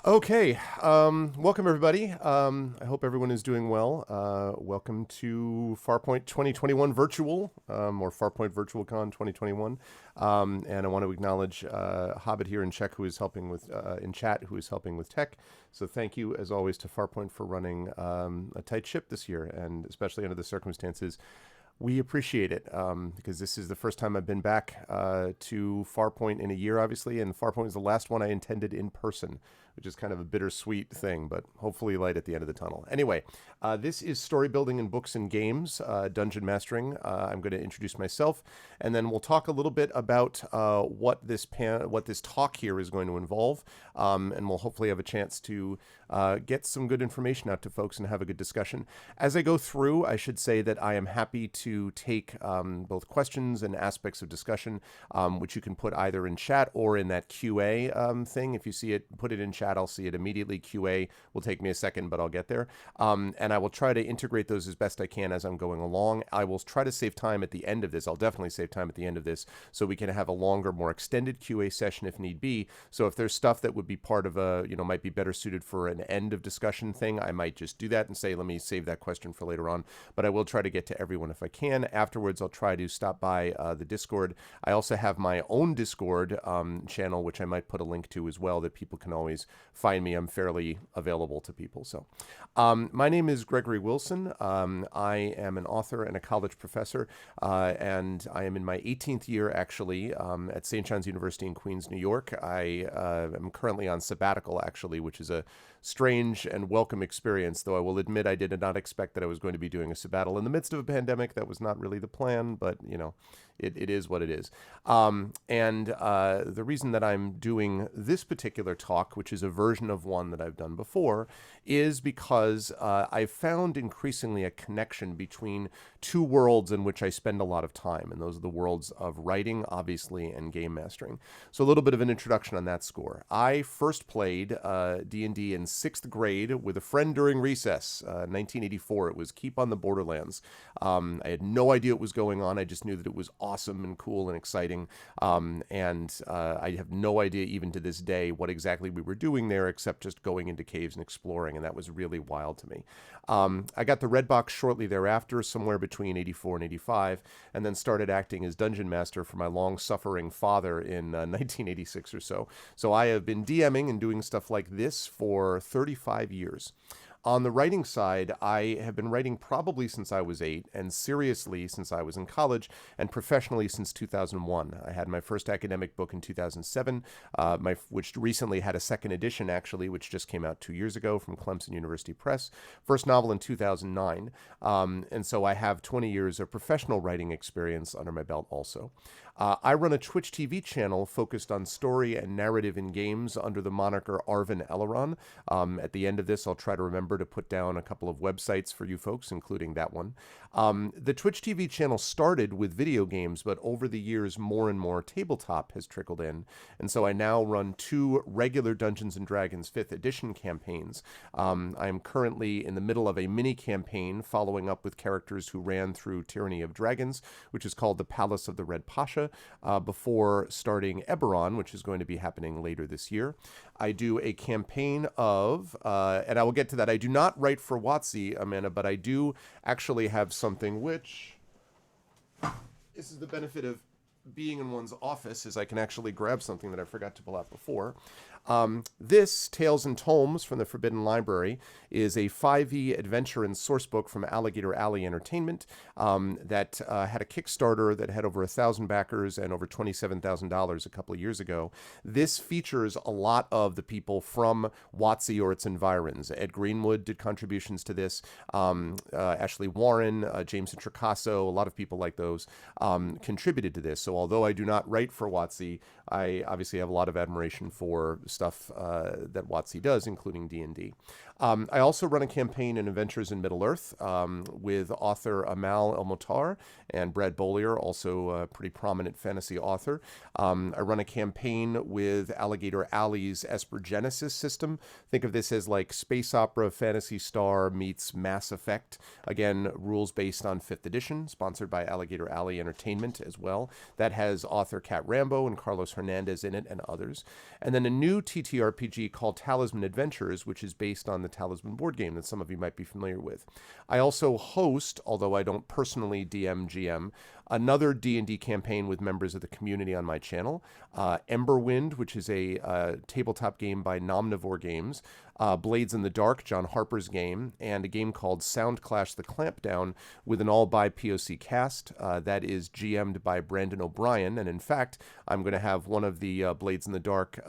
Okay, welcome everybody. I hope everyone is doing well. Welcome to Farpoint 2021 Virtual, or Farpoint Virtual Con 2021. And I want to acknowledge Hobbit here in Czech, who is helping with in chat, who is helping with tech. So thank you, as always, to Farpoint for running a tight ship this year, and especially under the circumstances. We appreciate it because this is the first time I've been back to Farpoint in a year, obviously, and Farpoint is the last one I attended in person, which is kind of a bittersweet thing, but hopefully light at the end of the tunnel. Anyway, this is Storybuilding in Books and Games, Dungeon Mastering. I'm going to introduce myself, and then we'll talk a little bit about what this talk here is going to involve, and we'll hopefully have a chance to get some good information out to folks and have a good discussion. As I go through, I should say that I am happy to take both questions and aspects of discussion, which you can put either in chat or in that QA thing. If you see it, put it in chat. I'll see it immediately. QA will take me a second, but I'll get there. And I will try to integrate those as best I can as I'm going along. I will try to save time at the end of this. I'll definitely save time at the end of this so we can have a longer, more extended QA session if need be. So if there's stuff that would be part of a, might be better suited for an end of discussion thing, I might just do that and say, let me save that question for later on. But I will try to get to everyone if I can. Afterwards, I'll try to stop by the Discord. I also have my own Discord channel, which I might put a link to as well, that people can always find me. I'm fairly available to people. So my name is Gregory Wilson. I am an author and a college professor, and I am in my 18th year, actually, at St. John's University in Queens, New York. I am currently on sabbatical, actually, which is a strange and welcome experience, though I will admit I did not expect that I was going to be doing a sabbatical in the midst of a pandemic. That was not really the plan, but, it is what it is. And the reason that I'm doing this particular talk, which is a version of one that I've done before, is because I've found increasingly a connection between two worlds in which I spend a lot of time, and those are the worlds of writing, obviously, and game mastering. So a little bit of an introduction on that score. I first played D&D in 6th grade with a friend during recess, 1984. It was Keep on the Borderlands. I had no idea what was going on. I just knew that it was awesome and cool and exciting, and I have no idea even to this day what exactly we were doing there, except just going into caves and exploring, and that was really wild to me. I got the Red Box shortly thereafter, somewhere between 84 and 85, and then started acting as Dungeon Master for my long-suffering father in 1986 or so. So I have been DMing and doing stuff like this for 35 years. On the writing side, I have been writing probably since I was 8, and seriously since I was in college, and professionally since 2001. I had my first academic book in 2007, which recently had a second edition, actually, which just came out 2 years ago from Clemson University Press. First novel in 2009, and so I have 20 years of professional writing experience under my belt also. I run a Twitch TV channel focused on story and narrative in games under the moniker Arvin Eleron. At the end of this, I'll try to remember to put down a couple of websites for you folks, including that one. The Twitch TV channel started with video games, but over the years, more and more tabletop has trickled in. And so I now run 2 regular Dungeons & Dragons 5th edition campaigns. I am currently in the middle of a mini campaign following up with characters who ran through Tyranny of Dragons, which is called the Palace of the Red Pasha, before starting Eberron, which is going to be happening later this year. I do a campaign of, and I will get to that, I do not write for WotC, Amanda, but I do actually have something which, this is the benefit of being in one's office, is I can actually grab something that I forgot to pull out before. This, Tales and Tomes from the Forbidden Library, is a 5e adventure and sourcebook from Alligator Alley Entertainment that had a Kickstarter that had over 1,000 backers and over $27,000 a couple of years ago. This features a lot of the people from WotC or its environs. Ed Greenwood did contributions to this, Ashley Warren, James Introcaso, a lot of people like those contributed to this. So although I do not write for WotC, I obviously have a lot of admiration for stuff that WotC does, including D&D. I also run a campaign in Adventures in Middle-earth with author Amal El-Motar and Brad Bollier, also a pretty prominent fantasy author. I run a campaign with Alligator Alley's Esper Genesis system. Think of this as like space opera Phantasy Star meets Mass Effect. Again, rules based on 5th edition, sponsored by Alligator Alley Entertainment as well. That has author Kat Rambo and Carlos Hernandez in it and others. And then a new TTRPG called Talisman Adventures, which is based on the Talisman board game that some of you might be familiar with. I also host, although I don't personally DM GM, another D&D campaign with members of the community on my channel, Emberwind, which is a tabletop game by Nomnivore Games, Blades in the Dark, John Harper's game, and a game called Sound Clash the Clampdown with an all-by-POC cast that is GM'd by Brandon O'Brien. And in fact, I'm going to have one of the Blades in the Dark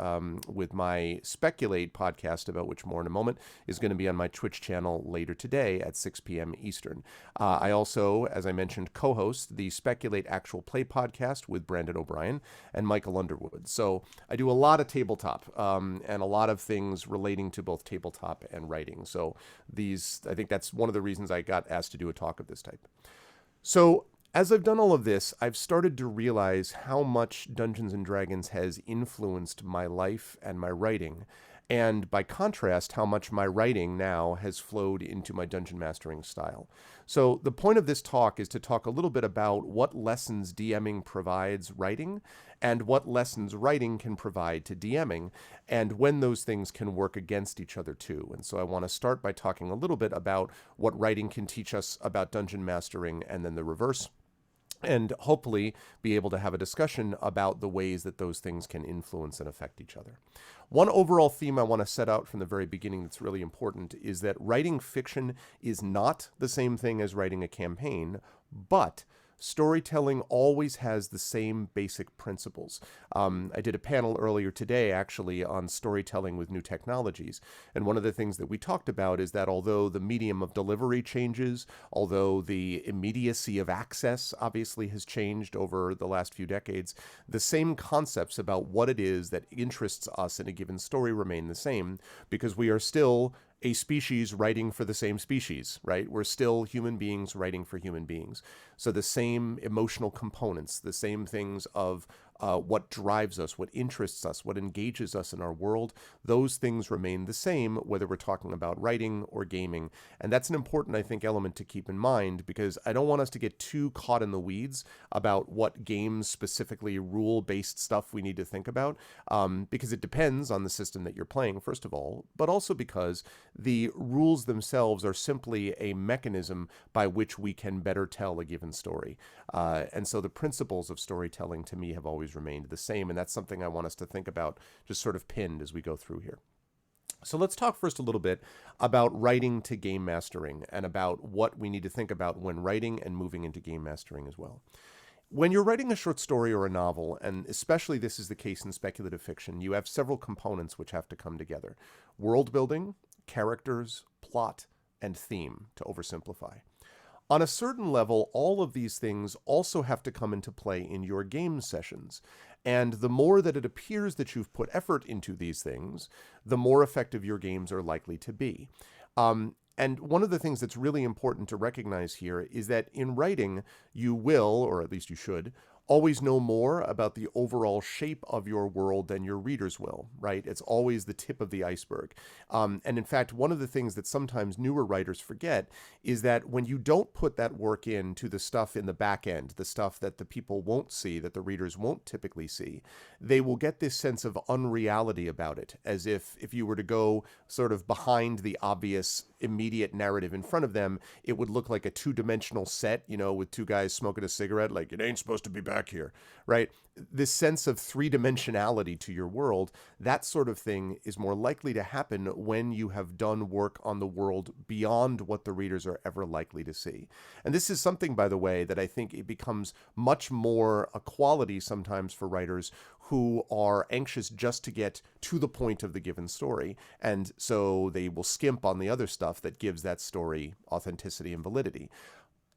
with my Speculate podcast, about which more in a moment, is going to be on my Twitch channel later today at 6 p.m. Eastern. I also, as I mentioned, co-host the Speculate Actual Play podcast with Brandon O'Brien and Michael Underwood. So I do a lot of tabletop and a lot of things relating to both tabletop and writing. So I think that's one of the reasons I got asked to do a talk of this type. So as I've done all of this, I've started to realize how much Dungeons and Dragons has influenced my life and my writing. And by contrast, how much my writing now has flowed into my dungeon mastering style. So the point of this talk is to talk a little bit about what lessons DMing provides writing and what lessons writing can provide to DMing, and when those things can work against each other too. And so I want to start by talking a little bit about what writing can teach us about dungeon mastering, and then the reverse, and hopefully be able to have a discussion about the ways that those things can influence and affect each other. One overall theme I want to set out from the very beginning that's really important is that writing fiction is not the same thing as writing a campaign, but storytelling always has the same basic principles. I did a panel earlier today, actually, on storytelling with new technologies. And one of the things that we talked about is that although the medium of delivery changes, although the immediacy of access obviously has changed over the last few decades, the same concepts about what it is that interests us in a given story remain the same, because we are still a species writing for the same species, right? We're still human beings writing for human beings. So the same emotional components, the same things of what drives us, what interests us, what engages us in our world, those things remain the same, whether we're talking about writing or gaming. And that's an important, I think, element to keep in mind, because I don't want us to get too caught in the weeds about what games specifically rule-based stuff we need to think about, because it depends on the system that you're playing, first of all, but also because the rules themselves are simply a mechanism by which we can better tell a given story. And so the principles of storytelling, to me, have always remained the same, and that's something I want us to think about, just sort of pinned as we go through here. So let's talk first a little bit about writing to game mastering, and about what we need to think about when writing and moving into game mastering as well. When you're writing a short story or a novel, and especially this is the case in speculative fiction, you have several components which have to come together: world building, characters, plot, and theme, to oversimplify. On a certain level, all of these things also have to come into play in your game sessions. And the more that it appears that you've put effort into these things, the more effective your games are likely to be. And one of the things that's really important to recognize here is that in writing, you will, or at least you should, always know more about the overall shape of your world than your readers will, right? It's always the tip of the iceberg. And in fact, one of the things that sometimes newer writers forget is that when you don't put that work into the stuff in the back end, the stuff that the people won't see, that the readers won't typically see, they will get this sense of unreality about it, as if you were to go sort of behind the obvious immediate narrative in front of them, it would look like a two-dimensional set, with two guys smoking a cigarette, like, it ain't supposed to be back here, right? This sense of three-dimensionality to your world, that sort of thing is more likely to happen when you have done work on the world beyond what the readers are ever likely to see. And this is something, by the way, that I think it becomes much more a quality sometimes for writers who are anxious just to get to the point of the given story. And so they will skimp on the other stuff that gives that story authenticity and validity.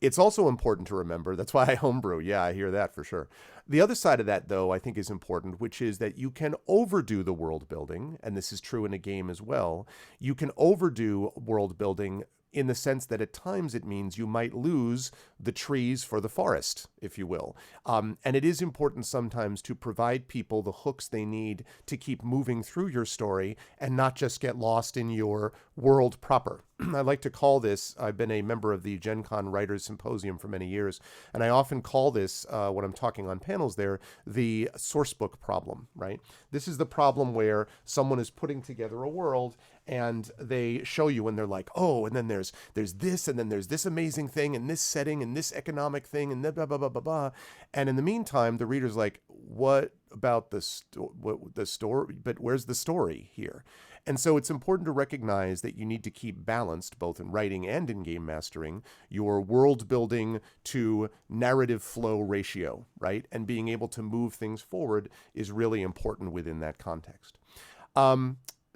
It's also important to remember, that's why I homebrew. Yeah, I hear that for sure. The other side of that, though, I think is important, which is that you can overdo the world building, and this is true in a game as well. You can overdo world building in the sense that at times it means you might lose the trees for the forest, if you will. And it is important sometimes to provide people the hooks they need to keep moving through your story and not just get lost in your world proper. I like to call this, I've been a member of the Gen Con Writers Symposium for many years, and I often call this, when I'm talking on panels there, the sourcebook problem, right? This is the problem where someone is putting together a world and they show you and they're like, oh, and then there's this, and then there's this amazing thing, and this setting, and this economic thing, and blah, blah, blah, blah, blah, blah. And in the meantime, the reader's like, what about the story? But where's the story here? And so it's important to recognize that you need to keep balanced, both in writing and in game mastering, your world building to narrative flow ratio, right? And being able to move things forward is really important within that context.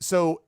So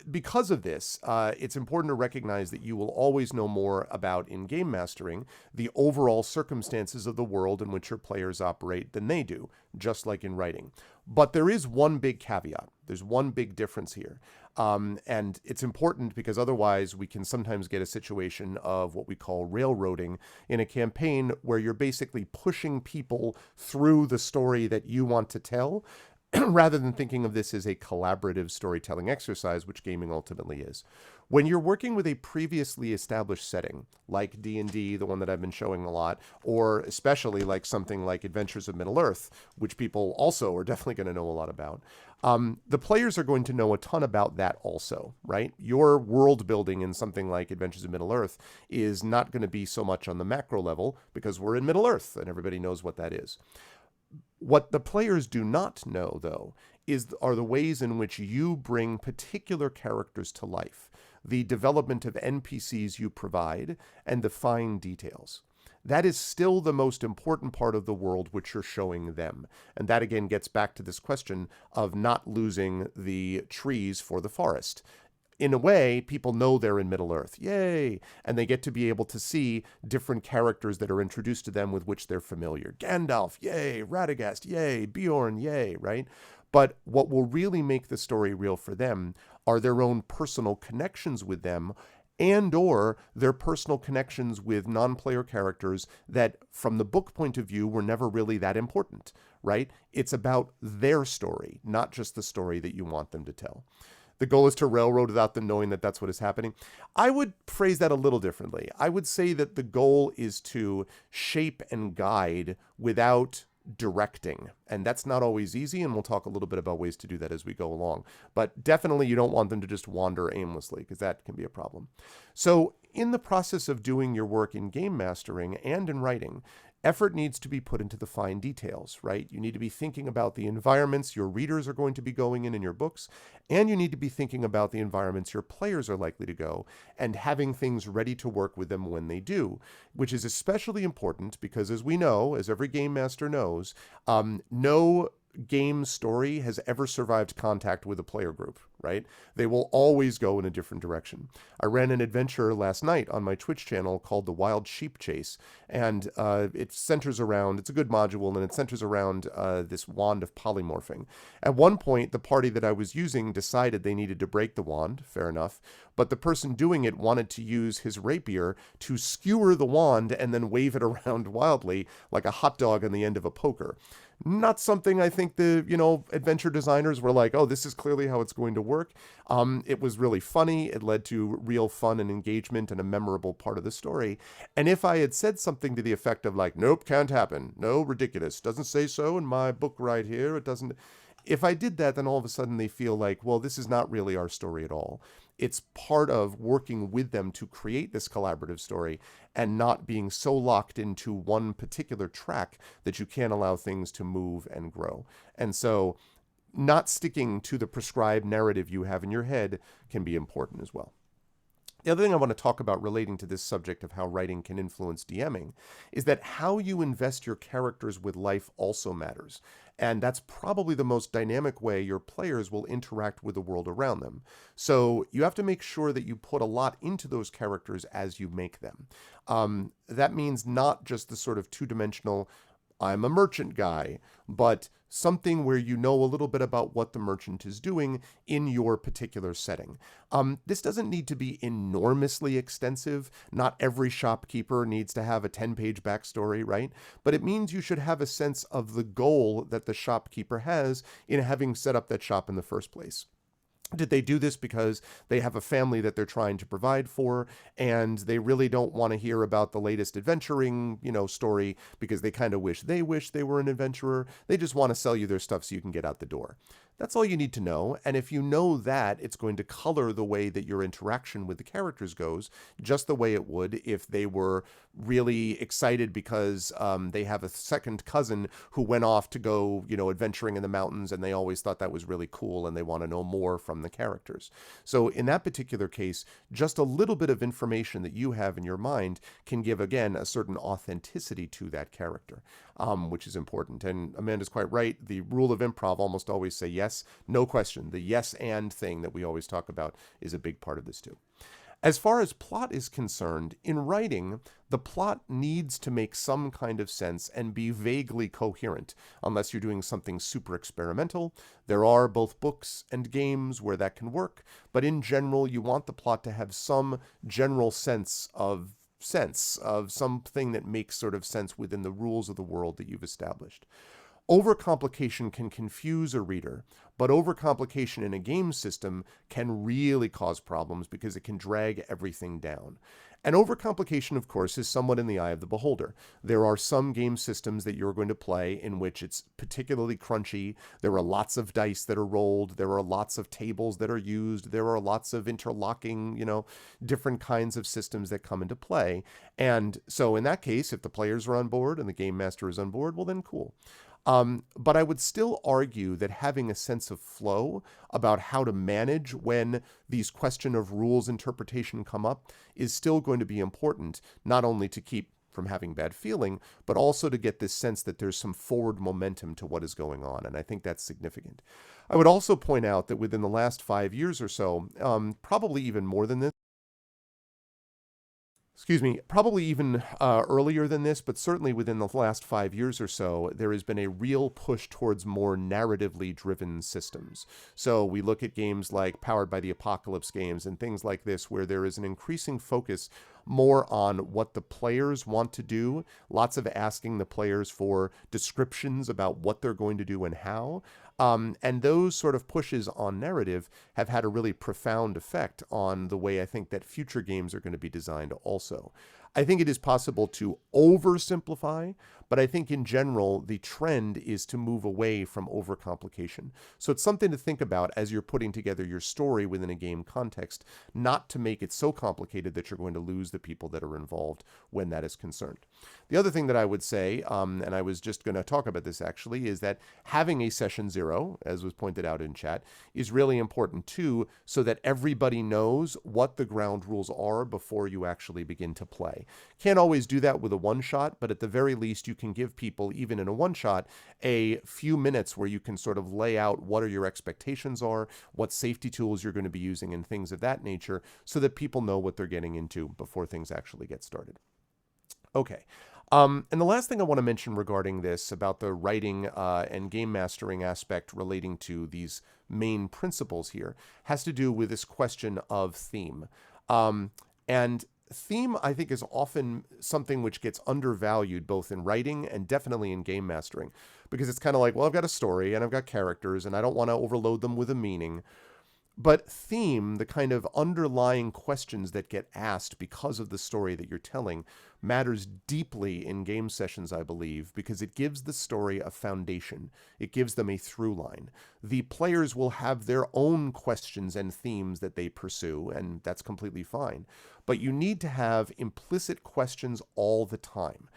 because of this, it's important to recognize that you will always know more about, in game mastering, the overall circumstances of the world in which your players operate than they do, just like in writing. But there is one big caveat. There's one big difference here. And it's important because otherwise we can sometimes get a situation of what we call railroading in a campaign where you're basically pushing people through the story that you want to tell, rather than thinking of this as a collaborative storytelling exercise, which gaming ultimately is. When you're working with a previously established setting, like D&D, the one that I've been showing a lot, or especially like something like Adventures of Middle-earth, which people also are definitely going to know a lot about, the players are going to know a ton about that also, right? Your world building in something like Adventures of Middle-earth is not going to be so much on the macro level because we're in Middle-earth and everybody knows what that is. What the players do not know, though, are the ways in which you bring particular characters to life, the development of NPCs you provide, and the fine details. That is still the most important part of the world which you're showing them. And that again gets back to this question of not losing the trees for the forest. In a way, people know they're in Middle-earth. Yay! And they get to be able to see different characters that are introduced to them with which they're familiar. Gandalf, yay! Radagast, yay! Bjorn, yay! Right? But what will really make the story real for them are their own personal connections with them, and or their personal connections with non-player characters that, from the book point of view, were never really that important, right? It's about their story, not just the story that you want them to tell. The goal is to railroad without them knowing that that's what is happening. I would phrase that a little differently. I would say that the goal is to shape and guide without directing. And that's not always easy, and we'll talk a little bit about ways to do that as we go along. But definitely you don't want them to just wander aimlessly, because that can be a problem. So in the process of doing your work in game mastering and in writing, effort needs to be put into the fine details, right? You need to be thinking about the environments your readers are going to be going in your books, and you need to be thinking about the environments your players are likely to go, and having things ready to work with them when they do, which is especially important because, as we know, as every game master knows, no game story has ever survived contact with a player group, right? They will always go in a different direction. I ran an adventure last night on my Twitch channel called The Wild Sheep Chase, and it centers around, it's a good module, and it centers around this wand of polymorphing. At one point, the party that I was using decided they needed to break the wand, fair enough, but the person doing it wanted to use his rapier to skewer the wand and then wave it around wildly like a hot dog on the end of a poker. Not something I think the, adventure designers were like, oh, this is clearly how it's going to work. It was really funny. It led to real fun and engagement and a memorable part of the story. And if I had said something to the effect of like, nope, can't happen. No, ridiculous. Doesn't say so in my book right here. It doesn't. If I did that, then all of a sudden they feel like, well, this is not really our story at all. It's part of working with them to create this collaborative story and not being so locked into one particular track that you can't allow things to move and grow. And so not sticking to the prescribed narrative you have in your head can be important as well. The other thing I want to talk about relating to this subject of how writing can influence DMing is that how you invest your characters with life also matters. And that's probably the most dynamic way your players will interact with the world around them. So you have to make sure that you put a lot into those characters as you make them. That means not just the sort of two-dimensional, I'm a merchant guy, but something where you know a little bit about what the merchant is doing in your particular setting. This doesn't need to be enormously extensive. Not every shopkeeper needs to have a 10-page backstory, right? But it means you should have a sense of the goal that the shopkeeper has in having set up that shop in the first place. Did they do this because they have a family that they're trying to provide for, and they really don't want to hear about the latest adventuring, story because they kind of wish they were an adventurer? They just want to sell you their stuff so you can get out the door. That's all you need to know. And if you know that, it's going to color the way that your interaction with the characters goes, just the way it would if they were really excited because they have a second cousin who went off to go, adventuring in the mountains, and they always thought that was really cool and they want to know more from the characters. So in that particular case, just a little bit of information that you have in your mind can give, again, a certain authenticity to that character, which is important. And Amanda's quite right. The rule of improv almost always say yes, no question. The yes and thing that we always talk about is a big part of this too. As far as plot is concerned, in writing, the plot needs to make some kind of sense and be vaguely coherent, unless you're doing something super experimental. There are both books and games where that can work, but in general, you want the plot to have some general sense of something that makes sort of sense within the rules of the world that you've established. Overcomplication can confuse a reader, but overcomplication in a game system can really cause problems because it can drag everything down. And overcomplication, of course, is somewhat in the eye of the beholder. There are some game systems that you're going to play in which it's particularly crunchy. There are lots of dice that are rolled. There are lots of tables that are used. There are lots of interlocking, different kinds of systems that come into play. And so in that case, if the players are on board and the game master is on board, well then cool. But I would still argue that having a sense of flow about how to manage when these question of rules interpretation come up is still going to be important, not only to keep from having bad feeling, but also to get this sense that there's some forward momentum to what is going on. And I think that's significant. I would also point out that within the last 5 years or so, probably even more than this, probably even earlier than this, but certainly within the last 5 years or so, there has been a real push towards more narratively driven systems. So we look at games like Powered by the Apocalypse games and things like this, where there is an increasing focus more on what the players want to do, lots of asking the players for descriptions about what they're going to do and how. And those sort of pushes on narrative have had a really profound effect on the way I think that future games are going to be designed also. I think it is possible to oversimplify, but I think in general, the trend is to move away from overcomplication. So it's something to think about as you're putting together your story within a game context, not to make it so complicated that you're going to lose the people that are involved when that is concerned. The other thing that I would say, and I was just going to talk about this actually, is that having a session zero, as was pointed out in chat, is really important too, so that everybody knows what the ground rules are before you actually begin to play. Can't always do that with a one-shot, but at the very least, you can give people, even in a one-shot, a few minutes where you can sort of lay out what are your expectations are, what safety tools you're going to be using, and things of that nature, so that people know what they're getting into before things actually get started. Okay. And the last thing I want to mention regarding this, about the writing and game mastering aspect relating to these main principles here, has to do with this question of theme. And theme, I think, is often something which gets undervalued both in writing and definitely in game mastering, because it's kind of like, well, I've got a story and I've got characters and I don't want to overload them with a meaning. But theme, the kind of underlying questions that get asked because of the story that you're telling, matters deeply in game sessions, I believe, because it gives the story a foundation. It gives them a through line. The players will have their own questions and themes that they pursue, and that's completely fine. But you need to have implicit questions all the time.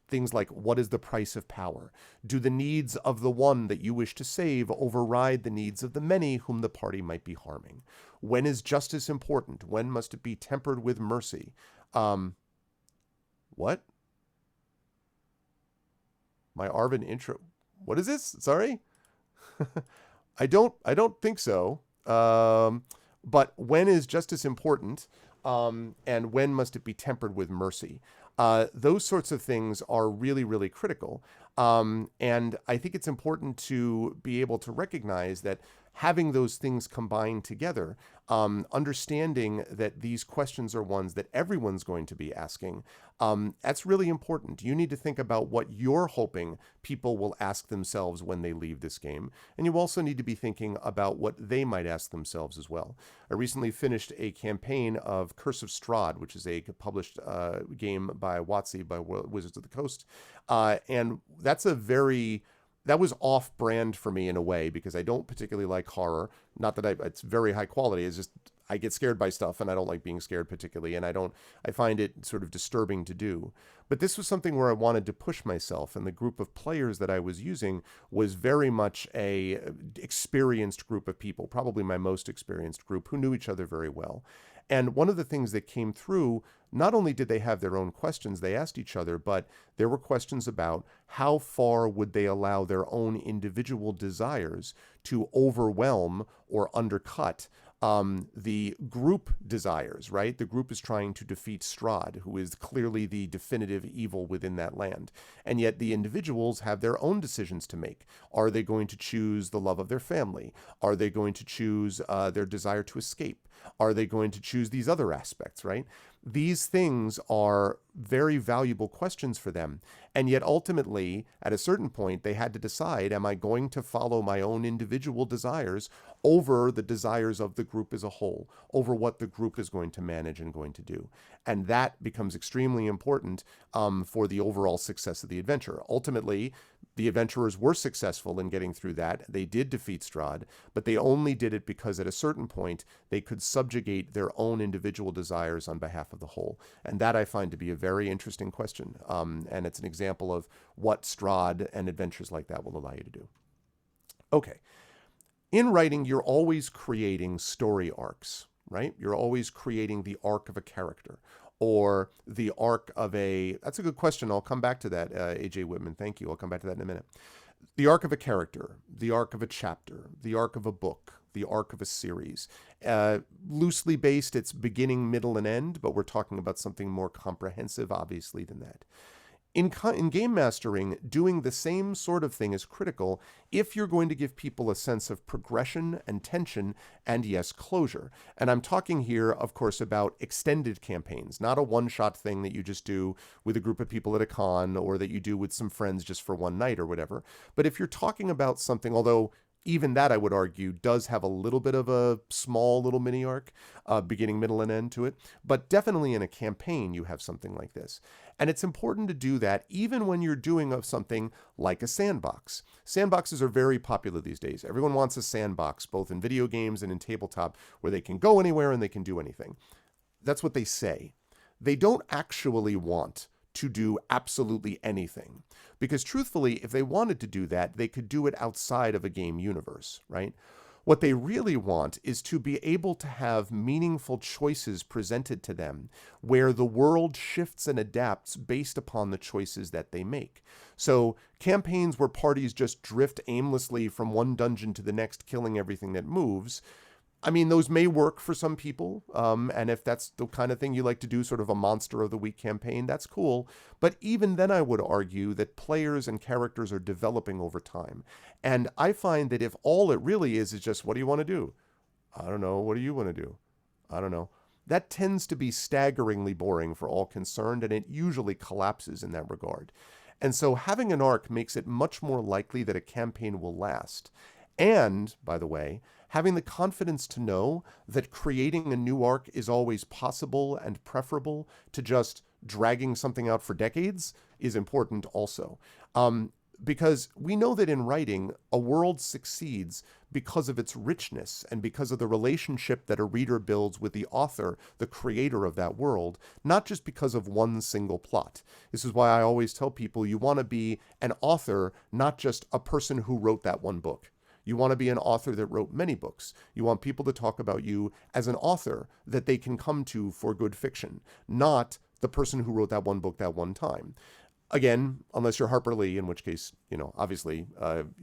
Things like, what is the price of power? Do the needs of the one that you wish to save override the needs of the many whom the party might be harming? When is justice important? When must it be tempered with mercy? What? My Arvin intro. What is this? Sorry? I don't think so. But when is justice important? And when must it be tempered with mercy? Those sorts of things are really, really critical. And I think it's important to be able to recognize that having those things combined together, understanding that these questions are ones that everyone's going to be asking, that's really important. You need to think about what you're hoping people will ask themselves when they leave this game. And you also need to be thinking about what they might ask themselves as well. I recently finished a campaign of Curse of Strahd, which is a published game by WotC, by Wizards of the Coast. And that was off-brand for me in a way, because I don't particularly like horror. Not that it's very high quality. It's just I get scared by stuff, and I don't like being scared particularly, and I find it sort of disturbing to do. But this was something where I wanted to push myself, and the group of players that I was using was very much a experienced group of people, probably my most experienced group, who knew each other very well. And one of the things that came through, not only did they have their own questions they asked each other, but there were questions about how far would they allow their own individual desires to overwhelm or undercut the group desires, right? The group is trying to defeat Strahd, who is clearly the definitive evil within that land. And yet the individuals have their own decisions to make. Are they going to choose the love of their family? Are they going to choose their desire to escape? Are they going to choose these other aspects, right? These things are very valuable questions for them. And yet ultimately, at a certain point, they had to decide, am I going to follow my own individual desires over the desires of the group as a whole, over what the group is going to manage and going to do? And that becomes extremely important for the overall success of the adventure. Ultimately, the adventurers were successful in getting through that. They did defeat Strahd, but they only did it because at a certain point, they could subjugate their own individual desires on behalf of the whole. And that I find to be a very interesting question. And it's an example of what Strahd and adventures like that will allow you to do. Okay. In writing, you're always creating story arcs, right? You're always creating the arc of a character, or the arc of that's a good question. I'll come back to that, AJ Whitman. Thank you. I'll come back to that in a minute. The arc of a character, the arc of a chapter, the arc of a book, the arc of a series. Loosely based, it's beginning, middle, and end, but we're talking about something more comprehensive, obviously, than that. In game mastering, doing the same sort of thing is critical if you're going to give people a sense of progression and tension and, yes, closure. And I'm talking here, of course, about extended campaigns, not a one-shot thing that you just do with a group of people at a con or that you do with some friends just for one night or whatever. But if you're talking about something, although even that, I would argue, does have a little bit of a small little mini arc, beginning, middle, and end to it. But definitely in a campaign, you have something like this. And it's important to do that even when you're doing of something like a sandbox. Sandboxes are very popular these days. Everyone wants a sandbox, both in video games and in tabletop, where they can go anywhere and they can do anything. That's what they say. They don't actually want to do absolutely anything. Because truthfully, if they wanted to do that, they could do it outside of a game universe, right? What they really want is to be able to have meaningful choices presented to them where the world shifts and adapts based upon the choices that they make. So campaigns where parties just drift aimlessly from one dungeon to the next, killing everything that moves, I mean, those may work for some people, and if that's the kind of thing you like to do, sort of a Monster of the Week campaign, that's cool. But even then, I would argue that players and characters are developing over time. And I find that if all it really is just, what do you want to do? I don't know. What do you want to do? I don't know. That tends to be staggeringly boring for all concerned, and it usually collapses in that regard. And so having an arc makes it much more likely that a campaign will last. And, by the way, having the confidence to know that creating a new arc is always possible and preferable to just dragging something out for decades is important also. Because we know that in writing, a world succeeds because of its richness and because of the relationship that a reader builds with the author, the creator of that world, not just because of one single plot. This is why I always tell people you want to be an author, not just a person who wrote that one book. You want to be an author that wrote many books. You want people to talk about you as an author that they can come to for good fiction, not the person who wrote that one book that one time. Again, unless you're Harper Lee, in which case, obviously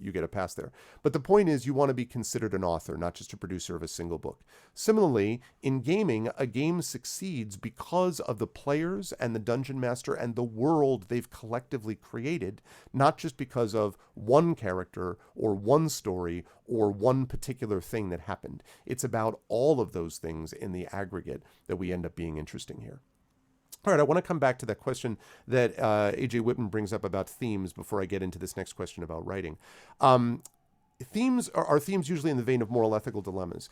you get a pass there. But the point is, you want to be considered an author, not just a producer of a single book. Similarly, in gaming, a game succeeds because of the players and the dungeon master and the world they've collectively created, not just because of one character or one story or one particular thing that happened. It's about all of those things in the aggregate that we end up being interesting here. All right, I want to come back to that question that A.J. Whitman brings up about themes before I get into this next question about writing. Themes are themes usually in the vein of moral ethical dilemmas.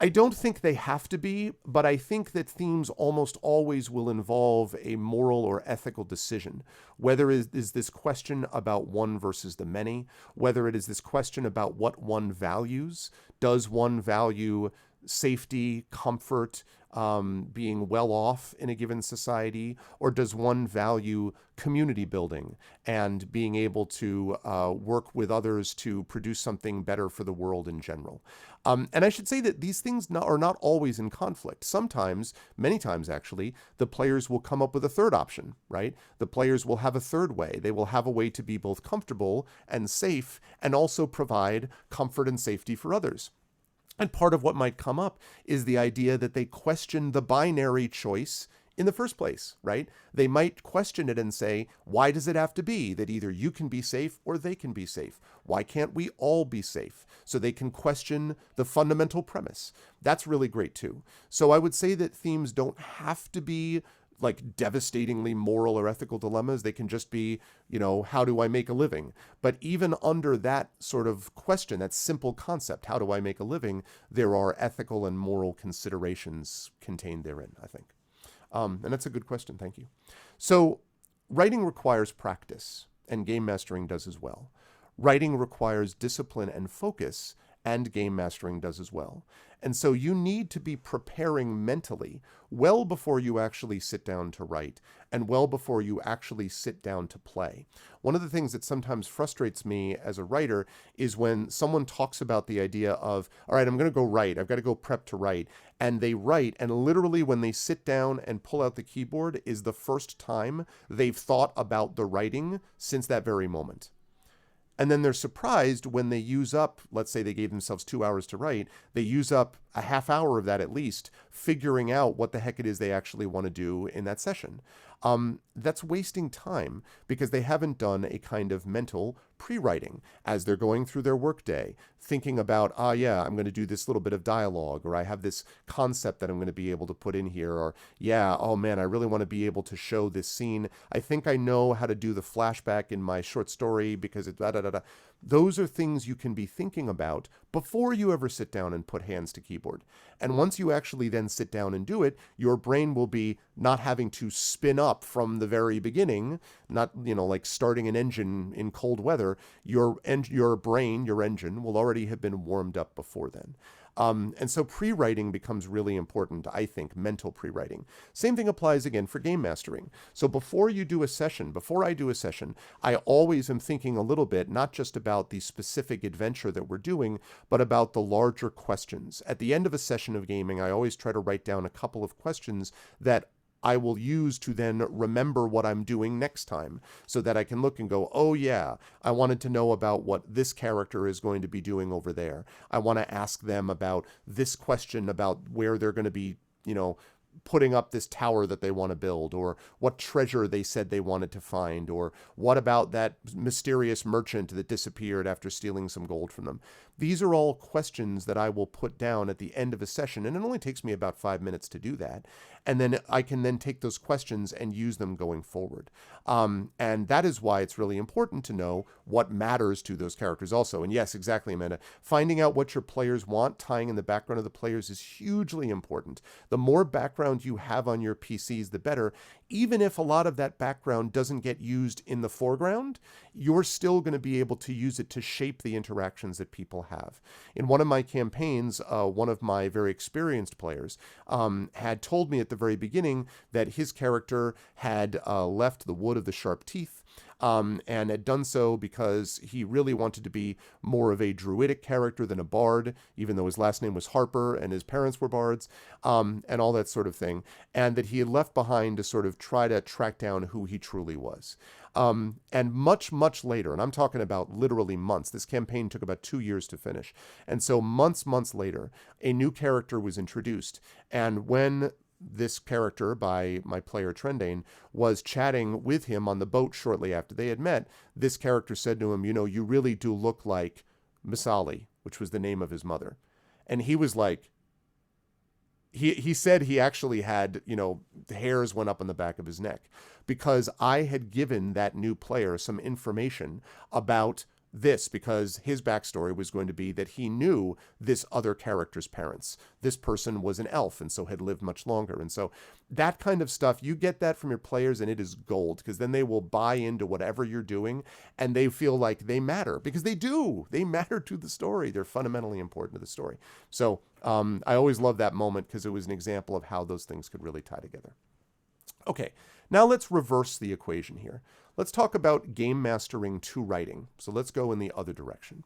I don't think they have to be, but I think that themes almost always will involve a moral or ethical decision. Whether it is this question about one versus the many, whether it is this question about what one values. Does one value safety, comfort, being well off in a given society, or does one value community building and being able to work with others to produce something better for the world in general? And I should say that these things are not always in conflict. Sometimes, many times actually, the players will come up with a third option, right? The players will have a third way. They will have a way to be both comfortable and safe and also provide comfort and safety for others. And part of what might come up is the idea that they question the binary choice in the first place, right? They might question it and say, why does it have to be that either you can be safe or they can be safe? Why can't we all be safe? So they can question the fundamental premise. That's really great too. So I would say that themes don't have to be like devastatingly moral or ethical dilemmas. They can just be, how do I make a living? But even under that sort of question, that simple concept, how do I make a living, there are ethical and moral considerations contained therein, I think. And that's a good question. Thank you. So writing requires practice, and game mastering does as well. Writing requires discipline and focus, and game mastering does as well. And so you need to be preparing mentally well before you actually sit down to write and well before you actually sit down to play. One of the things that sometimes frustrates me as a writer is when someone talks about the idea of, all right, I'm going to go write. I've got to go prep to write. And they write, and literally when they sit down and pull out the keyboard is the first time they've thought about the writing since that very moment. And then they're surprised when they use up, let's say they gave themselves 2 hours to write, they use up a half hour of that at least, figuring out what the heck it is they actually want to do in that session. That's wasting time because they haven't done a kind of mental pre-writing as they're going through their workday, thinking about, I'm going to do this little bit of dialogue, or I have this concept that I'm going to be able to put in here, or I really want to be able to show this scene. I think I know how to do the flashback in my short story because it's da-da-da-da. Those are things you can be thinking about before you ever sit down and put hands to keyboard. And once you actually then sit down and do it, your brain will be not having to spin up from the very beginning, not, like starting an engine in cold weather. Your brain, your engine, will already have been warmed up before then. And so pre-writing becomes really important, I think, mental pre-writing. Same thing applies again for game mastering. So before I do a session, I always am thinking a little bit, not just about the specific adventure that we're doing, but about the larger questions. At the end of a session of gaming, I always try to write down a couple of questions that I will use to then remember what I'm doing next time so that I can look and go, I wanted to know about what this character is going to be doing over there. I want to ask them about this question about where they're going to be, putting up this tower that they want to build, or what treasure they said they wanted to find, or what about that mysterious merchant that disappeared after stealing some gold from them. These are all questions that I will put down at the end of a session, and it only takes me about 5 minutes to do that. And then I can then take those questions and use them going forward. And that is why it's really important to know what matters to those characters also. And yes, exactly, Amanda. Finding out what your players want, tying in the background of the players is hugely important. The more background you have on your PCs, the better. Even if a lot of that background doesn't get used in the foreground, you're still going to be able to use it to shape the interactions that people have. In one of my campaigns, one of my very experienced players had told me at the very beginning that his character had left the Wood of the Sharp Teeth, and had done so because he really wanted to be more of a druidic character than a bard, even though his last name was Harper and his parents were bards, and all that sort of thing, and that he had left behind to sort of try to track down who he truly was. And much, much later, and I'm talking about literally months, this campaign took about 2 years to finish. And so months later, a new character was introduced. And when this character by my player Trendane was chatting with him on the boat shortly after they had met, this character said to him, you really do look like Misali, which was the name of his mother. And he was like, he said he actually had, the hairs went up on the back of his neck because I had given that new player some information about this, because his backstory was going to be that he knew this other character's parents. This person was an elf and so had lived much longer. And so that kind of stuff, you get that from your players and it is gold, because then they will buy into whatever you're doing and they feel like they matter, because they do. They matter to the story. They're fundamentally important to the story. So I always love that moment because it was an example of how those things could really tie together. Okay, now let's reverse the equation here. Let's talk about game mastering to writing. So let's go in the other direction.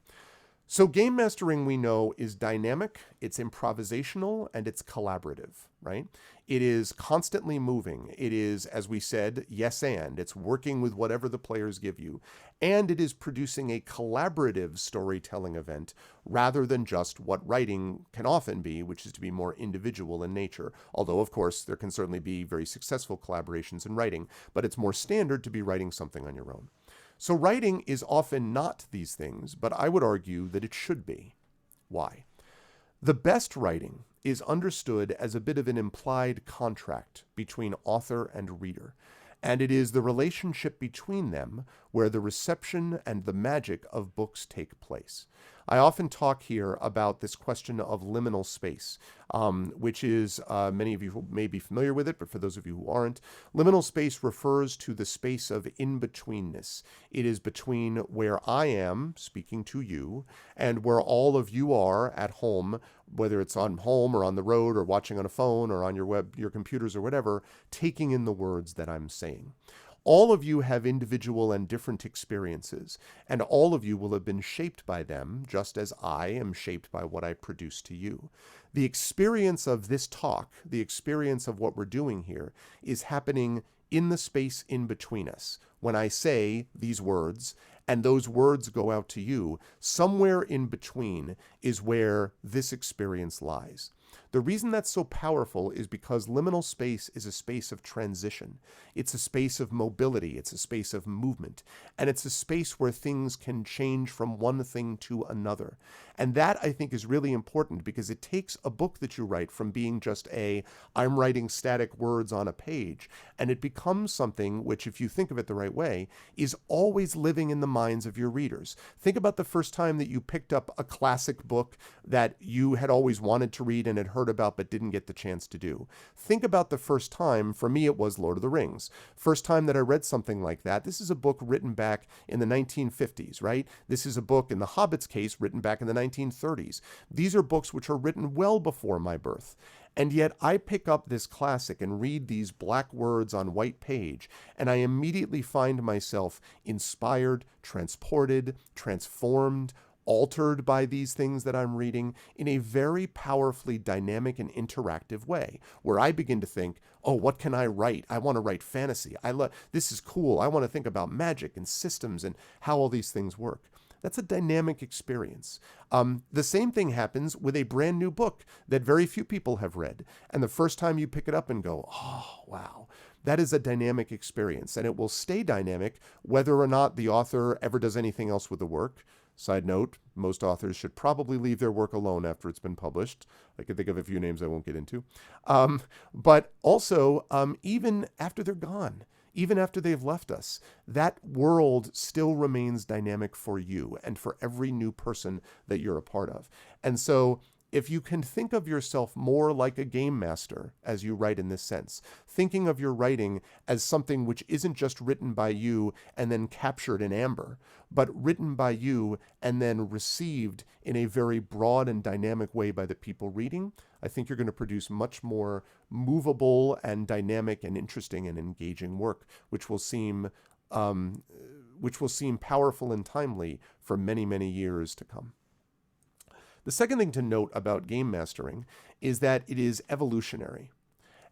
So game mastering, we know, is dynamic, it's improvisational, and it's collaborative, right? It is constantly moving. It is, as we said, yes and. It's working with whatever the players give you. And it is producing a collaborative storytelling event rather than just what writing can often be, which is to be more individual in nature. Although, of course, there can certainly be very successful collaborations in writing, but it's more standard to be writing something on your own. So writing is often not these things, but I would argue that it should be. Why? The best writing is understood as a bit of an implied contract between author and reader, and it is the relationship between them where the reception and the magic of books take place. I often talk here about this question of liminal space, which is, many of you may be familiar with it, but for those of you who aren't, liminal space refers to the space of in-betweenness. It is between where I am speaking to you and where all of you are at home, whether it's on home or on the road or watching on a phone or on your computers or whatever, taking in the words that I'm saying. All of you have individual and different experiences, and all of you will have been shaped by them, just as I am shaped by what I produce to you. The experience of this talk, the experience of what we're doing here, is happening in the space in between us. When I say these words, and those words go out to you, somewhere in between is where this experience lies. The reason that's so powerful is because liminal space is a space of transition. It's a space of mobility. It's a space of movement. And it's a space where things can change from one thing to another. And that, I think, is really important because it takes a book that you write from being just I'm writing static words on a page, and it becomes something which, if you think of it the right way, is always living in the minds of your readers. Think about the first time that you picked up a classic book that you had always wanted to read and had heard about but didn't get the chance to do. Think about the first time, for me it was Lord of the Rings. First time that I read something like that. This is a book written back in the 1950s, right? This is a book, in The Hobbit's case, written back in the 1930s. These are books which are written well before my birth. And yet I pick up this classic and read these black words on white page, and I immediately find myself inspired, transported, transformed, altered by these things that I'm reading in a very powerfully dynamic and interactive way, where I begin to think, oh, what can I write? I want to write fantasy. This is cool. I want to think about magic and systems and how all these things work. That's a dynamic experience. The same thing happens with a brand new book that very few people have read. And the first time you pick it up and go, oh, wow, that is a dynamic experience. And it will stay dynamic whether or not the author ever does anything else with the work. Side note, most authors should probably leave their work alone after it's been published. I can think of a few names I won't get into. But also, even after they're gone, even after they've left us, that world still remains dynamic for you and for every new person that you're a part of. And so if you can think of yourself more like a game master as you write in this sense, thinking of your writing as something which isn't just written by you and then captured in amber, but written by you and then received in a very broad and dynamic way by the people reading, I think you're going to produce much more movable and dynamic and interesting and engaging work, which will seem powerful and timely for many, many years to come. The second thing to note about game mastering is that it is evolutionary.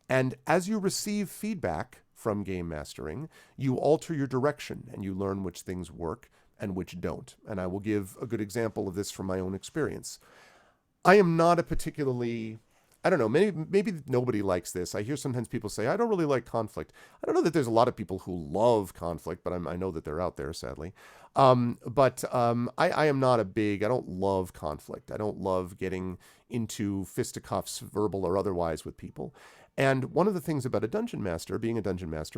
And as you receive feedback from game mastering, you alter your direction and you learn which things work and which don't. And I will give a good example of this from my own experience. I am not a particularly, I don't know, maybe nobody likes this. I hear sometimes people say, I don't really like conflict. I don't know that there's a lot of people who love conflict, but I know that they're out there, sadly. I am not I don't love conflict. I don't love getting into fisticuffs, verbal or otherwise, with people. And one of the things about being a dungeon master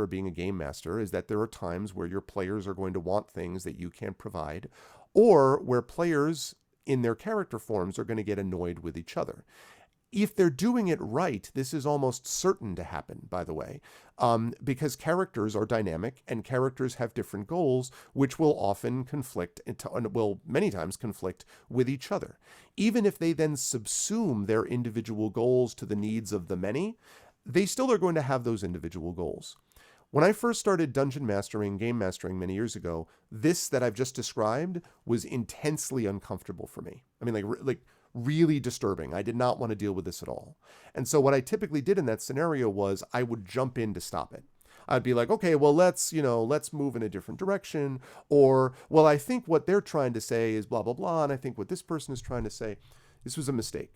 or being a game master, is that there are times where your players are going to want things that you can't provide, or where players in their character forms are going to get annoyed with each other. If they're doing it right, this is almost certain to happen, by the way, because characters are dynamic and characters have different goals, which will often many times conflict with each other. Even if they then subsume their individual goals to the needs of the many, they still are going to have those individual goals. When I first started dungeon mastering, game mastering many years ago, this that I've just described was intensely uncomfortable for me. I mean, like really disturbing. I did not want to deal with this at all. And so what I typically did in that scenario was I would jump in to stop it. I'd be like, okay, well, let's move in a different direction. Or, well, I think what they're trying to say is blah, blah, blah. And I think what this person is trying to say, this was a mistake.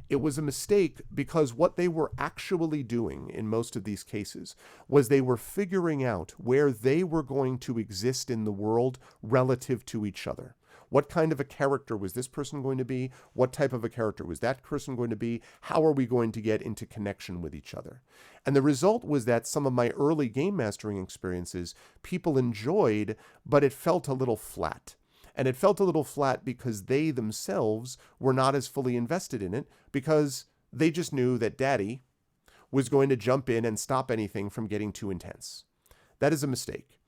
It was a mistake because what they were actually doing in most of these cases was they were figuring out where they were going to exist in the world relative to each other. What kind of a character was this person going to be? What type of a character was that person going to be? How are we going to get into connection with each other? And the result was that some of my early game mastering experiences, people enjoyed, but it felt a little flat. And it felt a little flat because they themselves were not as fully invested in it, because they just knew that Daddy was going to jump in and stop anything from getting too intense. That is a mistake.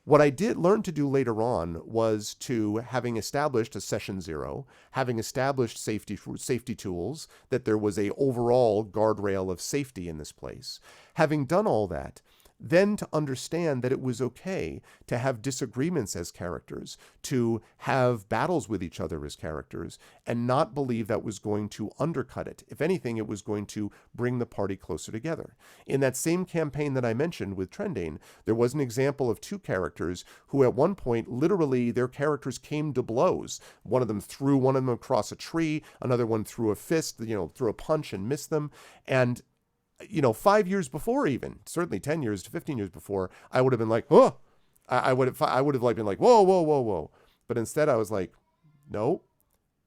What I did learn to do later on was to, having established a session 0, having established safety tools, that there was a overall guardrail of safety in this place, having done all that, then to understand that it was okay to have disagreements as characters, to have battles with each other as characters, and not believe that was going to undercut it. If anything, it was going to bring the party closer together. In that same campaign that I mentioned with Trendane, there was an example of 2 characters who at one point, literally, their characters came to blows. One of them threw one of them across a tree, another one threw a fist, threw a punch and missed them. And 5 years before, even certainly 10 years to 15 years before, I would have been like, oh, I would have been like, whoa, whoa, whoa, whoa. But instead I was like, no,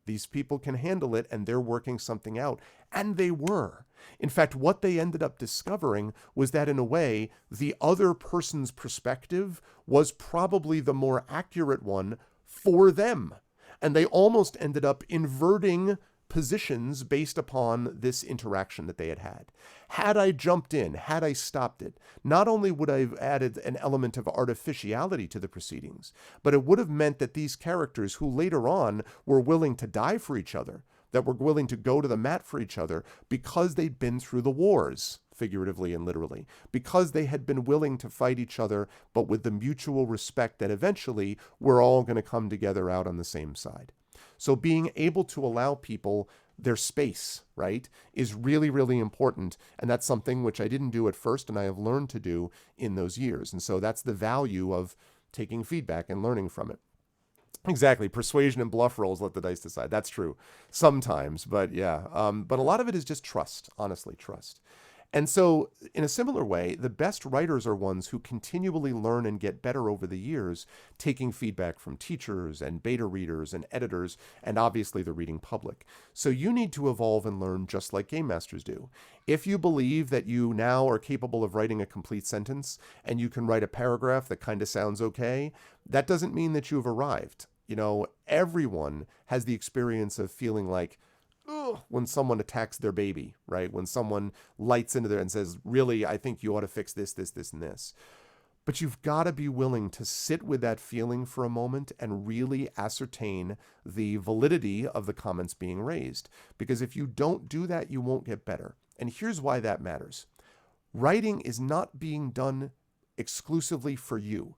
these people can handle it and they're working something out. And they were. In fact, what they ended up discovering was that in a way, the other person's perspective was probably the more accurate one for them. And they almost ended up inverting positions based upon this interaction that they had had. Had I jumped in, had I stopped it, not only would I have added an element of artificiality to the proceedings, but it would have meant that these characters who later on were willing to die for each other, that were willing to go to the mat for each other because they'd been through the wars, figuratively and literally, because they had been willing to fight each other, but with the mutual respect that eventually we're all going to come together out on the same side. So being able to allow people their space, right, is really, really important. And that's something which I didn't do at first, and I have learned to do in those years. And so that's the value of taking feedback and learning from it. Exactly. Persuasion and bluff rolls, let the dice decide. That's true sometimes, but yeah. But a lot of it is just trust, honestly, trust. And so in a similar way, the best writers are ones who continually learn and get better over the years, taking feedback from teachers and beta readers and editors, and obviously the reading public. So you need to evolve and learn just like game masters do. If you believe that you now are capable of writing a complete sentence and you can write a paragraph that kind of sounds okay, that doesn't mean that you've arrived. Everyone has the experience of feeling like, when someone attacks their baby, right? When someone lights into there and says, really, I think you ought to fix this, this, this, and this. But you've got to be willing to sit with that feeling for a moment and really ascertain the validity of the comments being raised. Because if you don't do that, you won't get better. And here's why that matters. Writing is not being done exclusively for you.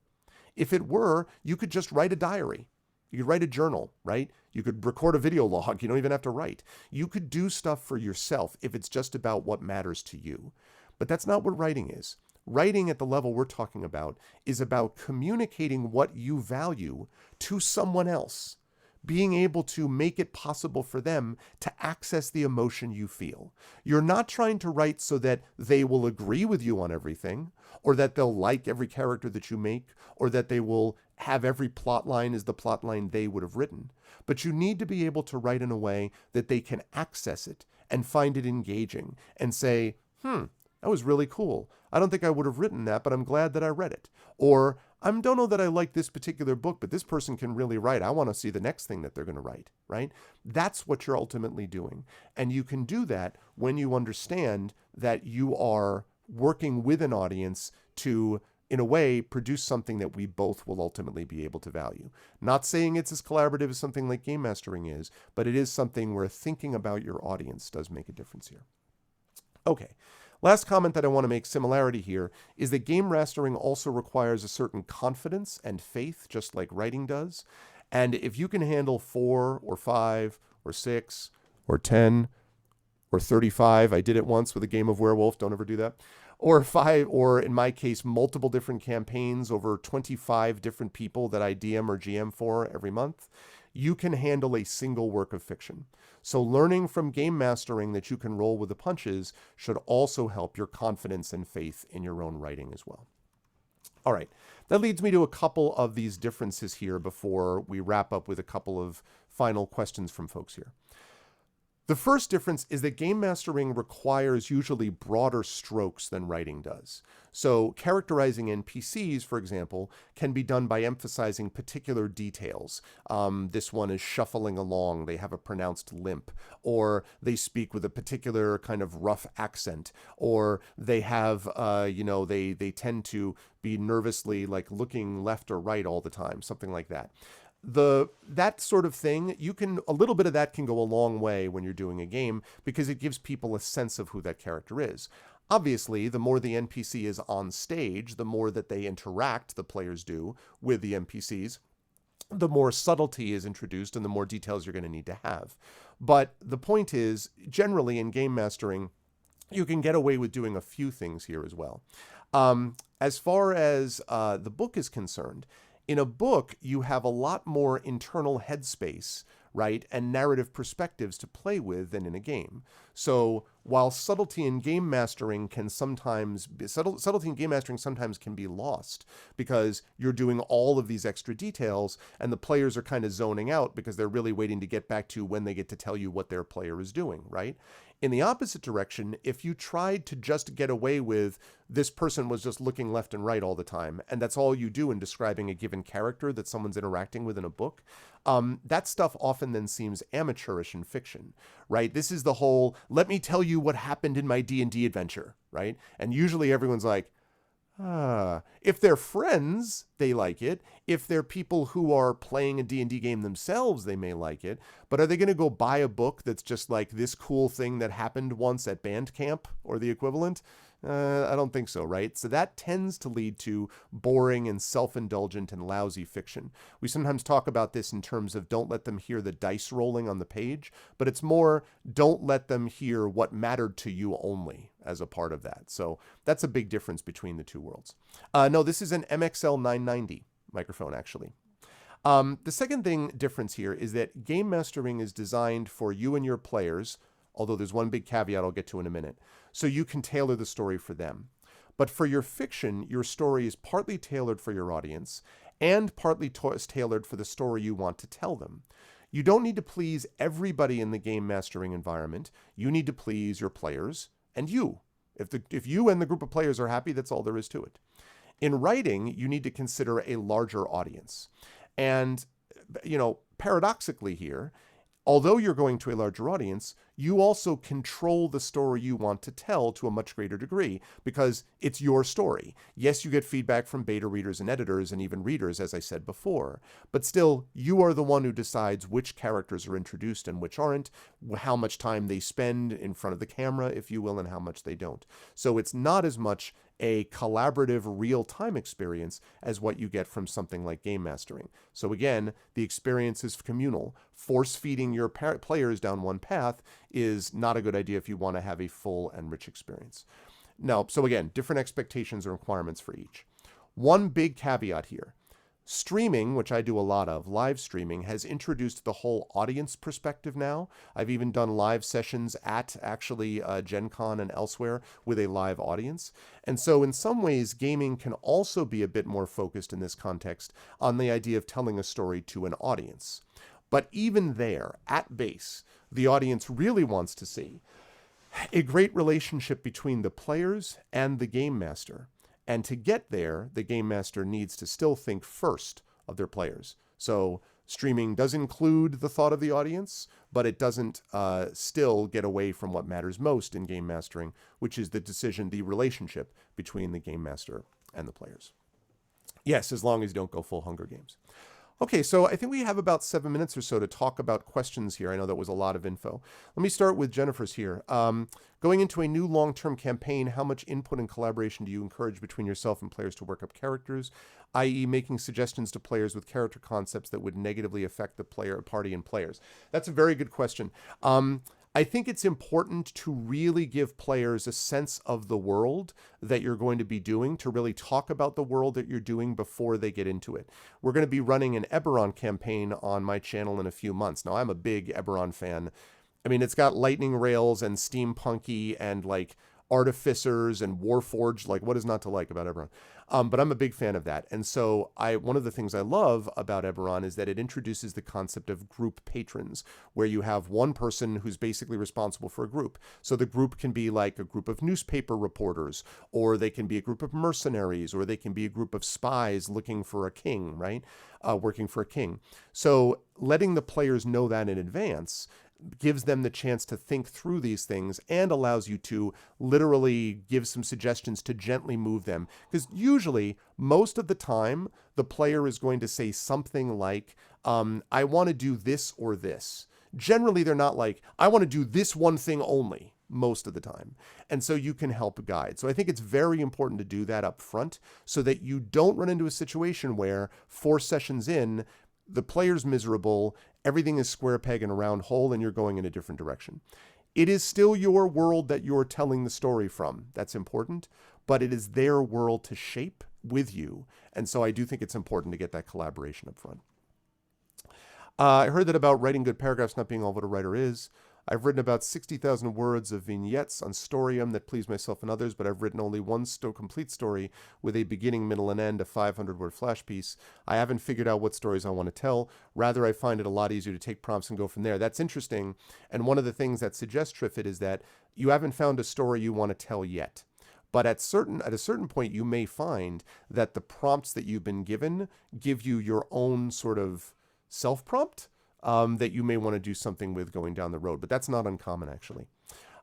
If it were, you could just write a diary. You could write a journal, right? You could record a video log. You don't even have to write. You could do stuff for yourself if it's just about what matters to you. But that's not what writing is. writing at the level we're talking about is about communicating what you value to someone else, being able to make it possible for them to access the emotion you feel. You're not trying to write so that they will agree with you on everything, or that they'll like every character that you make, or that they will have every plot line as the plot line they would have written. But you need to be able to write in a way that they can access it and find it engaging and say, that was really cool. I don't think I would have written that, but I'm glad that I read it. Or, I don't know that I like this particular book, but this person can really write. I want to see the next thing that they're going to write, right? That's what you're ultimately doing. And you can do that when you understand that you are working with an audience to, in a way, produce something that we both will ultimately be able to value. Not saying it's as collaborative as something like game mastering is, but it is something where thinking about your audience does make a difference here. Okay. Last comment that I want to make similarity here is that game mastering also requires a certain confidence and faith, just like writing does. And if you can handle 4 or 5 or 6 or 10 or 35, I did it once with a game of Werewolf, don't ever do that, or 5, or in my case, multiple different campaigns over 25 different people that I DM or GM for every month, you can handle a single work of fiction. So learning from game mastering that you can roll with the punches should also help your confidence and faith in your own writing as well. All right, that leads me to a couple of these differences here before we wrap up with a couple of final questions from folks here. The first difference is that game mastering requires usually broader strokes than writing does. So characterizing NPCs, for example, can be done by emphasizing particular details. This one is shuffling along, they have a pronounced limp, or they speak with a particular kind of rough accent, or they have, they tend to be nervously like looking left or right all the time, something like that. That sort of thing, a little bit of that can go a long way when you're doing a game because it gives people a sense of who that character is. Obviously, the more the NPC is on stage, the more that they interact, the players do, with the NPCs, the more subtlety is introduced and the more details you're going to need to have. But the point is, generally in game mastering, you can get away with doing a few things here as well. As far as the book is concerned, in a book, you have a lot more internal headspace, right, and narrative perspectives to play with than in a game. So while subtlety in game mastering sometimes can be lost because you're doing all of these extra details and the players are kind of zoning out because they're really waiting to get back to when they get to tell you what their player is doing, right? In the opposite direction, if you tried to just get away with this person was just looking left and right all the time, and that's all you do in describing a given character that someone's interacting with in a book, that stuff often then seems amateurish in fiction, right? This is the whole, let me tell you what happened in my D&D adventure, right? And usually everyone's like, if they're friends, they like it. If they're people who are playing a D&D game themselves, they may like it. But are they going to go buy a book that's just like this cool thing that happened once at band camp or the equivalent? I don't think so, right? So that tends to lead to boring and self-indulgent and lousy fiction. We sometimes talk about this in terms of don't let them hear the dice rolling on the page, but it's more don't let them hear what mattered to you only as a part of that. So that's a big difference between the two worlds. No, this is an MXL 990 microphone, actually. The second difference here is that game mastering is designed for you and your players, although there's one big caveat I'll get to in a minute, so you can tailor the story for them. But for your fiction, your story is partly tailored for your audience and partly tailored for the story you want to tell them. You don't need to please everybody in the game mastering environment. You need to please your players and you. If you and the group of players are happy, that's all there is to it. In writing, you need to consider a larger audience. And, paradoxically here, although you're going to a larger audience, you also control the story you want to tell to a much greater degree because it's your story. Yes, you get feedback from beta readers and editors and even readers, as I said before, but still, you are the one who decides which characters are introduced and which aren't, how much time they spend in front of the camera, if you will, and how much they don't. So it's not as much a collaborative real-time experience as what you get from something like game mastering. So again, the experience is communal. Force-feeding your players down one path is not a good idea if you want to have a full and rich experience. Now, so again, different expectations and requirements for each. One big caveat here. Streaming, which I do a lot of, live streaming, has introduced the whole audience perspective now. I've even done live sessions at actually Gen Con and elsewhere with a live audience. And so in some ways, gaming can also be a bit more focused in this context on the idea of telling a story to an audience. But even there, at base, the audience really wants to see a great relationship between the players and the game master. And to get there, the game master needs to still think first of their players. So streaming does include the thought of the audience, but it doesn't still get away from what matters most in game mastering, which is the decision, the relationship between the game master and the players. Yes, as long as you don't go full Hunger Games. Okay, so I think we have about 7 minutes or so to talk about questions here. I know that was a lot of info. Let me start with Jennifer's here. Going into a new long-term campaign, how much input and collaboration do you encourage between yourself and players to work up characters, i.e. making suggestions to players with character concepts that would negatively affect the player, party, and players? That's a very good question. I think it's important to really give players a sense of the world that you're going to be doing, to really talk about the world that you're doing before they get into it. We're going to be running an Eberron campaign on my channel in a few months. Now, I'm a big Eberron fan. I mean, it's got lightning rails and steampunky and like artificers and warforged, like what is not to like about Eberron? But I'm a big fan of that. And so one of the things I love about Eberron is that it introduces the concept of group patrons, where you have one person who's basically responsible for a group. So the group can be like a group of newspaper reporters, or they can be a group of mercenaries, or they can be a group of spies looking for a king, right? Working for a king. So letting the players know that in advance gives them the chance to think through these things and allows you to literally give some suggestions to gently move them. Because usually, most of the time, the player is going to say something like, I want to do this or this. Generally, they're not like, I want to do this one thing only, most of the time. And so you can help guide. So I think it's very important to do that up front so that you don't run into a situation where 4 sessions in, the player's miserable, everything is square peg in a round hole, and you're going in a different direction. It is still your world that you're telling the story from. That's important, but it is their world to shape with you. And so I do think it's important to get that collaboration up front. I heard that about writing good paragraphs not being all what a writer is. I've written about 60,000 words of vignettes on Storium that please myself and others, but I've written only one complete story with a beginning, middle, and end, a 500-word flash piece. I haven't figured out what stories I want to tell. Rather, I find it a lot easier to take prompts and go from there. That's interesting. And one of the things that suggests, Triffid, is that you haven't found a story you want to tell yet. But at a certain point, you may find that the prompts that you've been given give you your own sort of self-prompt that you may want to do something with going down the road. But that's not uncommon, actually.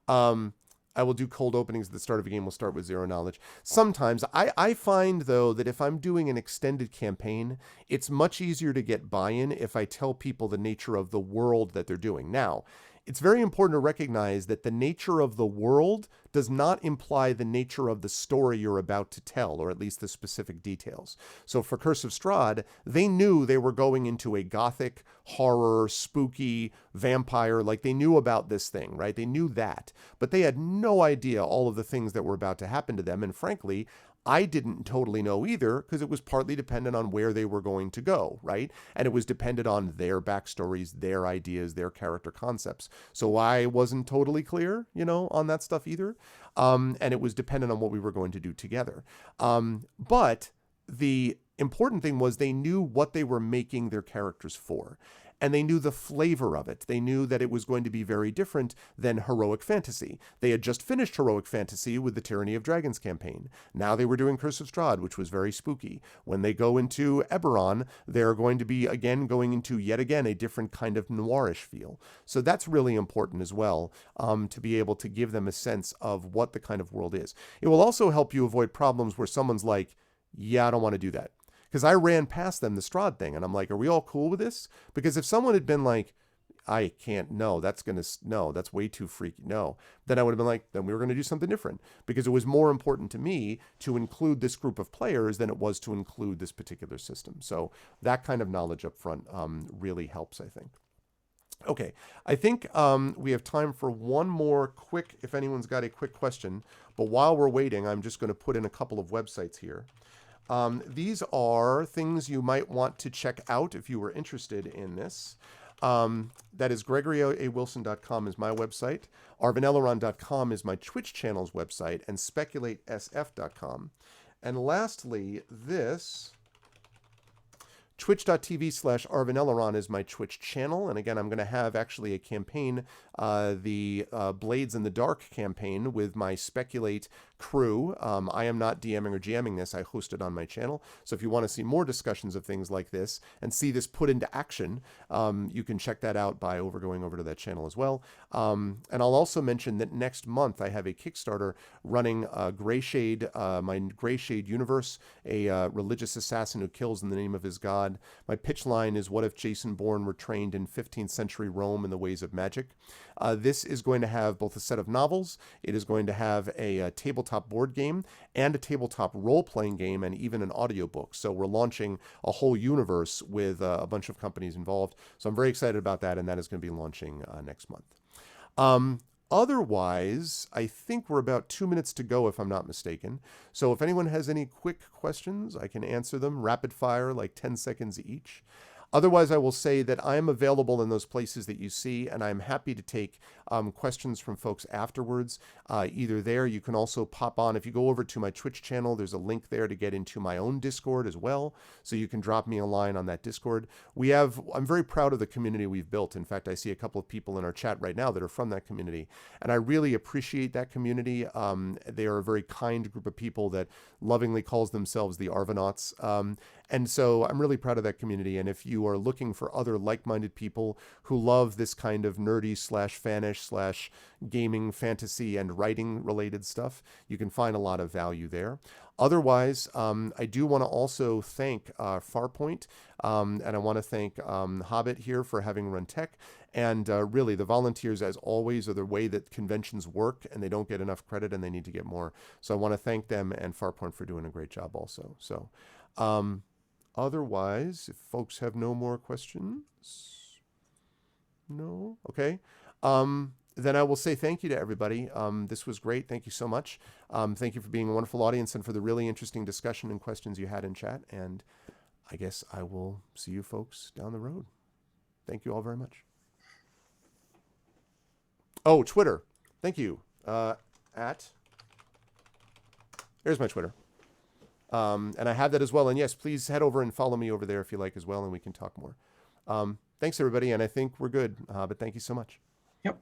I will do cold openings at the start of a game. We'll start with 0 knowledge. Sometimes, I find, though, that if I'm doing an extended campaign, it's much easier to get buy-in if I tell people the nature of the world that they're doing. Now, it's very important to recognize that the nature of the world does not imply the nature of the story you're about to tell, or at least the specific details. So for Curse of Strahd, they knew they were going into a gothic, horror, spooky, vampire, like they knew about this thing, right? They knew that, but they had no idea all of the things that were about to happen to them, and frankly, I didn't totally know either, because it was partly dependent on where they were going to go, right? And it was dependent on their backstories, their ideas, their character concepts. So I wasn't totally clear, on that stuff either. And it was dependent on what we were going to do together. But the important thing was they knew what they were making their characters for. And they knew the flavor of it. They knew that it was going to be very different than heroic fantasy. They had just finished heroic fantasy with the Tyranny of Dragons campaign. Now they were doing Curse of Strahd, which was very spooky. When they go into Eberron, they're going to be, going into yet again a different kind of noirish feel. So that's really important as well, to be able to give them a sense of what the kind of world is. It will also help you avoid problems where someone's like, yeah, I don't want to do that. Because I ran past them the Strahd thing, and I'm like, are we all cool with this? Because if someone had been like, I can't, no, that's way too freaky, no. Then I would have been like, then we were going to do something different. Because it was more important to me to include this group of players than it was to include this particular system. So that kind of knowledge up front really helps, I think. Okay, I think we have time for one more quick, if anyone's got a quick question. But while we're waiting, I'm just going to put in a couple of websites here. These are things you might want to check out if you were interested in this. That is GregoryAWilson.com is my website. ArvinElleron.com is my Twitch channel's website, and SpeculateSF.com. And lastly, this twitch.tv/ArvinElleron is my Twitch channel. And again, I'm going to have actually a campaign, the Blades in the Dark campaign with my Speculate crew. I am not DMing or GMing this. I host it on my channel. So if you want to see more discussions of things like this and see this put into action, you can check that out by going over to that channel as well. And I'll also mention that next month I have a Kickstarter running Gray Shade, my Gray Shade universe, a religious assassin who kills in the name of his god. My pitch line is, what if Jason Bourne were trained in 15th century Rome in the ways of magic? This is going to have both a set of novels, it is going to have a tabletop board game, and a tabletop role-playing game, and even an audiobook. So we're launching a whole universe with a bunch of companies involved. So I'm very excited about that, and that is going to be launching next month. Otherwise, I think we're about 2 minutes to go, if I'm not mistaken. So if anyone has any quick questions, I can answer them rapid fire, like 10 seconds each. Otherwise, I will say that I am available in those places that you see, and I'm happy to take questions from folks afterwards. Either there, you can also pop on. If you go over to my Twitch channel, there's a link there to get into my own Discord as well, so you can drop me a line on that Discord. I'm very proud of the community we've built. In fact, I see a couple of people in our chat right now that are from that community, and I really appreciate that community. They are a very kind group of people that lovingly calls themselves the Arvinauts. And so I'm really proud of that community. And if you are looking for other like-minded people who love this kind of nerdy /fanish / gaming, fantasy, and writing related stuff, you can find a lot of value there. Otherwise, I do want to also thank Farpoint, and I want to thank Hobbit here for having run tech. And really, the volunteers, as always, are the way that conventions work, and they don't get enough credit, and they need to get more. So I want to thank them and Farpoint for doing a great job also. So otherwise, if folks have no more questions, no? Okay. Then I will say thank you to everybody. This was great. Thank you so much. Thank you for being a wonderful audience and for the really interesting discussion and questions you had in chat. And I guess I will see you folks down the road. Thank you all very much. Oh, Twitter. Thank you. Here's my Twitter. And I have that as well. And yes, please head over and follow me over there if you like as well, and we can talk more. Thanks, everybody. And I think we're good. But thank you so much. Yep.